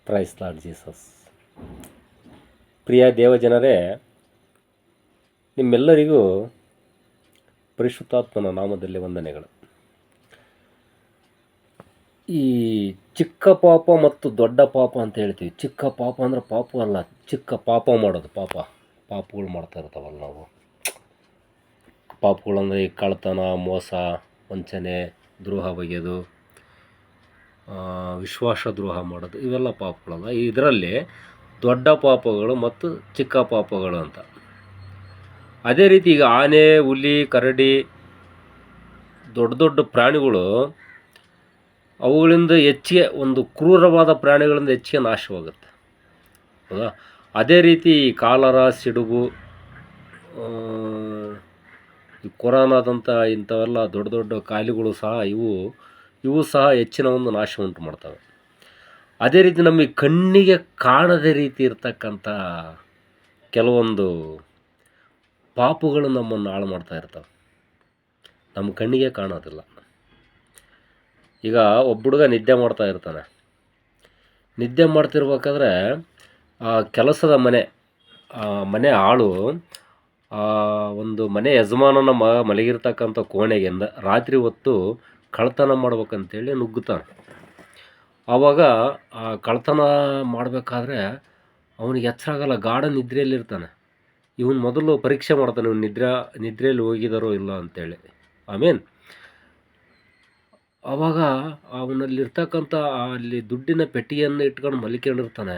Price lord Jesus. ಪ್ರಿಯ ದೇವಜನರೇ, ನಿಮ್ಮೆಲ್ಲರಿಗೂ ಪರಿಶುದ್ಧಾತ್ಮನ ನಾಮದಲ್ಲಿ ವಂದನೆಗಳು. ಈ ಚಿಕ್ಕ ಪಾಪ ಮತ್ತು ದೊಡ್ಡ ಪಾಪ ಅಂತ ಹೇಳ್ತೀವಿ. ಚಿಕ್ಕ ಪಾಪ ಅಂದರೆ ಪಾಪ ಅಲ್ಲ, ಚಿಕ್ಕ ಪಾಪ ಮಾಡೋದು. ಪಾಪಗಳು ಮಾಡ್ತಾ ಇರ್ತಾವಲ್ಲ ನಾವು. ಪಾಪಗಳು ಅಂದರೆ ಈ ಕಳ್ಳತನ, ಮೋಸ, ವಂಚನೆ, ದ್ರೋಹ ಬಗೆಯೋದು, ವಿಶ್ವಾಸ ದ್ರೋಹ ಮಾಡೋದು, ಇವೆಲ್ಲ ಪಾಪಗಳಲ್ಲ. ಇದರಲ್ಲಿ ದೊಡ್ಡ ಪಾಪಗಳು ಮತ್ತು ಚಿಕ್ಕ ಪಾಪಗಳು ಅಂತ. ಅದೇ ರೀತಿ ಈಗ ಆನೆ, ಹುಲಿ, ಕರಡಿ, ದೊಡ್ಡ ದೊಡ್ಡ ಪ್ರಾಣಿಗಳು, ಅವುಗಳಿಂದ ಹೆಚ್ಚಿಗೆ ಒಂದು ಕ್ರೂರವಾದ ಪ್ರಾಣಿಗಳಿಂದ ಹೆಚ್ಚಿಗೆ ನಾಶವಾಗುತ್ತೆ, ಹೌದಾ? ಅದೇ ರೀತಿ ಕಾಲರ, ಸಿಡುಬು, ಈ ಕೊರೋನಾದಂಥ ಇಂಥವೆಲ್ಲ ದೊಡ್ಡ ದೊಡ್ಡ ಕಾಯಿಲೆಗಳು ಸಹ ಇವು ಸಹ ಹೆಚ್ಚಿನ ಒಂದು ನಾಶ ಉಂಟು ಮಾಡ್ತವೆ. ಅದೇ ರೀತಿ ನಮಗೆ ಕಣ್ಣಿಗೆ ಕಾಣದೇ ರೀತಿ ಇರ್ತಕ್ಕಂಥ ಕೆಲವೊಂದು ಪಾಪಗಳು ನಮ್ಮನ್ನು ಹಾಳು ಮಾಡ್ತಾ ಇರ್ತವೆ. ನಮ್ಮ ಕಣ್ಣಿಗೆ ಕಾಣೋದಿಲ್ಲ. ಈಗ ಒಬ್ಬ ಹುಡುಗ ನಿದ್ದೆ ಮಾಡ್ತಾ ಇರ್ತಾನೆ. ನಿದ್ದೆ ಮಾಡ್ತಿರ್ಬೇಕಾದ್ರೆ ಕೆಲಸದ ಮನೆ ಆಳು ಒಂದು ಮನೆ ಯಜಮಾನನ ಮಲಗಿರ್ತಕ್ಕಂಥ ಕೋಣೆಗೆ ರಾತ್ರಿ ಹೊತ್ತು ಕಳ್ತನ ಮಾಡ್ಬೇಕಂತೇಳಿ ನುಗ್ಗುತ್ತಾನೆ. ಆವಾಗ ಆ ಕಳ್ತನ ಮಾಡಬೇಕಾದ್ರೆ ಅವನಿಗೆ ಎಚ್ಚರ ಆಗಲ್ಲ, ಗಾಢ ನಿದ್ರೆಯಲ್ಲಿರ್ತಾನೆ. ಇವನು ಮೊದಲು ಪರೀಕ್ಷೆ ಮಾಡ್ತಾನೆ, ಇವನು ನಿದ್ರೆಯಲ್ಲಿ ಹೋಗಿದಾರೋ ಇಲ್ಲ ಅಂತೇಳಿ. ಆಮೇಲೆ ಆವಾಗ ಅವನಲ್ಲಿರ್ತಕ್ಕಂಥ ಅಲ್ಲಿ ದುಡ್ಡಿನ ಪೆಟ್ಟಿಗೆಯನ್ನು ಇಟ್ಕೊಂಡು ಮಲ್ಕೊಂಡಿರ್ತಾನೆ.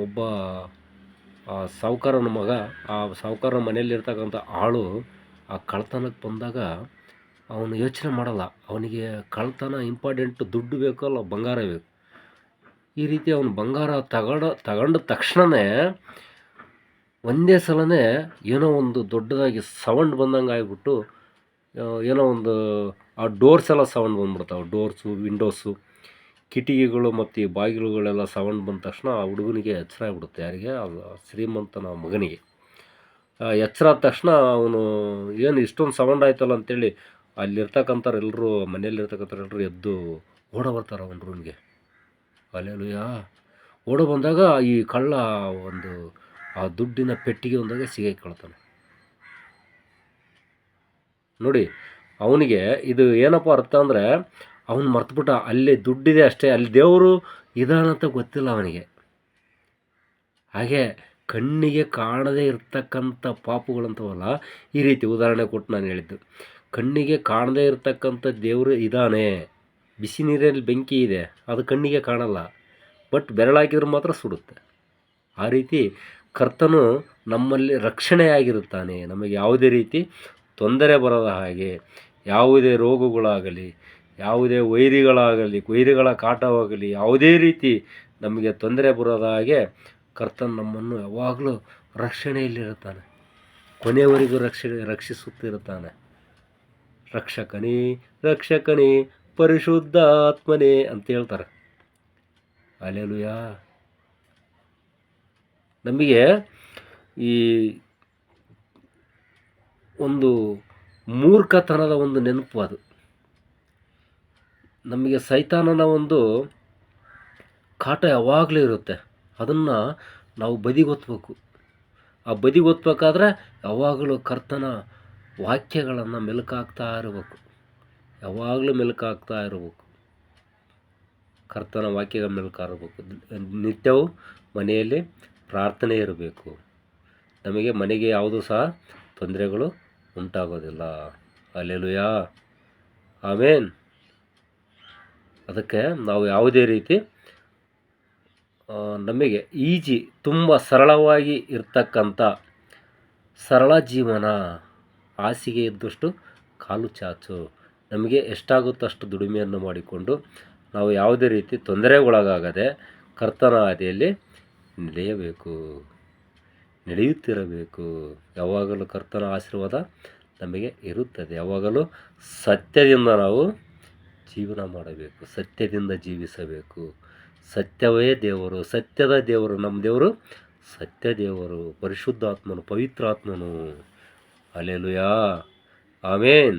ಒಬ್ಬ ಸಾಹುಕಾರನ ಮಗ, ಆ ಸಾಹುಕಾರನ ಮನೆಯಲ್ಲಿರ್ತಕ್ಕಂಥ ಆಳು ಆ ಕಳ್ತನಕ್ಕೆ ಬಂದಾಗ ಅವನು ಯೋಚನೆ ಮಾಡಲ್ಲ. ಅವನಿಗೆ ಕಳ್ತನ ಇಂಪಾರ್ಟೆಂಟು, ದುಡ್ಡು ಬೇಕಲ್ಲ, ಬಂಗಾರ ಬೇಕು. ಈ ರೀತಿ ಅವನು ಬಂಗಾರ ತಗೊಂಡ ತಕ್ಷಣವೇ ಒಂದೇ ಸಲನೇ ಏನೋ ಒಂದು ದೊಡ್ಡದಾಗಿ ಸೌಂಡ್ ಬಂದಂಗೆ ಆಗಿಬಿಟ್ಟು, ಏನೋ ಒಂದು ಆ ಡೋರ್ಸ್ ಎಲ್ಲ ಸೌಂಡ್ ಬಂದ್ಬಿಡ್ತಾವೆ. ಡೋರ್ಸು, ವಿಂಡೋಸು, ಕಿಟಕಿಗಳು ಮತ್ತು ಈ ಬಾಗಿಲುಗಳೆಲ್ಲ ಸೌಂಡ್ ಬಂದ ತಕ್ಷಣ ಆ ಹುಡುಗನಿಗೆ ಎಚ್ಚರ ಆಗಿಬಿಡುತ್ತೆ. ಯಾರಿಗೆ? ಶ್ರೀಮಂತನ ಮಗನಿಗೆ. ಎಚ್ಚರ ಆದ ತಕ್ಷಣ ಅವನು ಏನು ಇಷ್ಟೊಂದು ಸೌಂಡ್ ಆಯ್ತಲ್ಲ ಅಂತೇಳಿ ಅಲ್ಲಿರ್ತಕ್ಕಂಥವ್ರೆಲ್ಲರೂ, ಮನೆಯಲ್ಲಿರ್ತಕ್ಕಂಥವ್ರೆಲ್ಲರೂ ಎದ್ದು ಓಡ ಬರ್ತಾರೆ ಅವನ ರೂಮ್ಗೆ. ಅಲ್ಲೆಲೂಯಾ! ಓಡ ಬಂದಾಗ ಈ ಕಳ್ಳ ಒಂದು ಆ ದುಡ್ಡಿನ ಪೆಟ್ಟಿಗೆ ಒಂದಾಗ ಸಿಗಾಕೊಳ್ತಾನೆ. ನೋಡಿ, ಅವನಿಗೆ ಇದು ಏನಪ್ಪ ಅರ್ಥ ಅಂದರೆ, ಅವನು ಮರ್ತುಬಿಟ್ಟ ಅಲ್ಲಿ ದುಡ್ಡಿದೆ ಅಷ್ಟೇ, ಅಲ್ಲಿ ದೇವರು ಇದಾನಂತ ಗೊತ್ತಿಲ್ಲ ಅವನಿಗೆ. ಹಾಗೆ ಕಣ್ಣಿಗೆ ಕಾಣದೇ ಇರ್ತಕ್ಕಂಥ ಪಾಪಗಳಂತವಲ್ಲ, ಈ ರೀತಿ ಉದಾಹರಣೆ ಕೊಟ್ಟು ನಾನು ಹೇಳಿದ್ದು. ಕಣ್ಣಿಗೆ ಕಾಣದೇ ಇರ್ತಕ್ಕಂಥ ದೇವರು ಇದ್ದಾನೆ. ಬಿಸಿ ನೀರಲ್ಲಿ ಬೆಂಕಿ ಇದೆ, ಅದು ಕಣ್ಣಿಗೆ ಕಾಣಲ್ಲ, ಬಟ್ ಬೆರಳಾಕಿದ್ರೆ ಮಾತ್ರ ಸುಡುತ್ತೆ. ಆ ರೀತಿ ಕರ್ತನು ನಮ್ಮಲ್ಲಿ ರಕ್ಷಣೆಯಾಗಿರುತ್ತಾನೆ. ನಮಗೆ ಯಾವುದೇ ರೀತಿ ತೊಂದರೆ ಬರದ ಹಾಗೆ, ಯಾವುದೇ ರೋಗಗಳಾಗಲಿ, ಯಾವುದೇ ವೈರಿಗಳ ಕಾಟವಾಗಲಿ, ಯಾವುದೇ ರೀತಿ ನಮಗೆ ತೊಂದರೆ ಬರೋದ ಹಾಗೆ ಕರ್ತನು ನಮ್ಮನ್ನು ಯಾವಾಗಲೂ ರಕ್ಷಣೆಯಲ್ಲಿರುತ್ತಾನೆ. ಕೊನೆಯವರೆಗೂ ರಕ್ಷಿಸುತ್ತಿರುತ್ತಾನೆ. ರಕ್ಷಕನೇ ಪರಿಶುದ್ಧ ಆತ್ಮನೇ ಅಂತ ಹೇಳ್ತಾರೆ. ಹಲ್ಲೆಲೂಯಾ! ನಮಗೆ ಈ ಒಂದು ಮೂರ್ಖತನದ ಒಂದು ನೆನಪು ಅದು. ನಮಗೆ ಸೈತಾನನ ಒಂದು ಕಾಟ ಯಾವಾಗಲೂ ಇರುತ್ತೆ. ಅದನ್ನು ನಾವು ಬದಿಗೊತ್ತಬೇಕು. ಆ ಬದಿಗೊತ್ತಬೇಕಾದ್ರೆ ಯಾವಾಗಲೂ ಕರ್ತನ ವಾಕ್ಯಗಳನ್ನು ಮೆಲುಕಾಗ್ತಾ ಇರಬೇಕು. ಯಾವಾಗಲೂ ಮೆಲುಕಾಗ್ತಾ ಇರಬೇಕು. ಕರ್ತನ ವಾಕ್ಯಗಳ ಮೆಲುಕಾಗಬೇಕು. ನಿತ್ಯವೂ ಮನೆಯಲ್ಲಿ ಪ್ರಾರ್ಥನೆ ಇರಬೇಕು. ನಮಗೆ ಮನೆಗೆ ಯಾವುದೂ ಸಹ ತೊಂದರೆಗಳು ಉಂಟಾಗೋದಿಲ್ಲ. ಹಲ್ಲೆಲೂಯಾ! ಆಮೇನ್. ಅದಕ್ಕೆ ನಾವು ಯಾವುದೇ ರೀತಿ ನಮಗೆ ತುಂಬ ಸರಳವಾಗಿ ಇರ್ತಕ್ಕಂಥ ಸರಳ ಜೀವನ, ಹಾಸಿಗೆ ಇದ್ದಷ್ಟು ಕಾಲು ಚಾಚು. ನಮಗೆ ಎಷ್ಟಾಗುತ್ತೋ ಅಷ್ಟು ದುಡಿಮೆಯನ್ನು ಮಾಡಿಕೊಂಡು ನಾವು ಯಾವುದೇ ರೀತಿ ತೊಂದರೆಗೊಳಗಾಗದೆ ಕರ್ತನ ಹಾದಿಯಲ್ಲಿ ನಡೆಯುತ್ತಿರಬೇಕು. ಯಾವಾಗಲೂ ಕರ್ತನ ಆಶೀರ್ವಾದ ನಮಗೆ ಇರುತ್ತದೆ. ಯಾವಾಗಲೂ ಸತ್ಯದಿಂದ ನಾವು ಜೀವನ ಮಾಡಬೇಕು, ಸತ್ಯದಿಂದ ಜೀವಿಸಬೇಕು. ಸತ್ಯವೇ ದೇವರು, ಸತ್ಯದ ದೇವರು. ನಮ್ಮ ದೇವರು ಸತ್ಯ ದೇವರು, ಪರಿಶುದ್ಧಾತ್ಮನು, ಪವಿತ್ರಾತ್ಮನು. ಹಲ್ಲೆಲೂಯಾ! ಆಮೇನ್.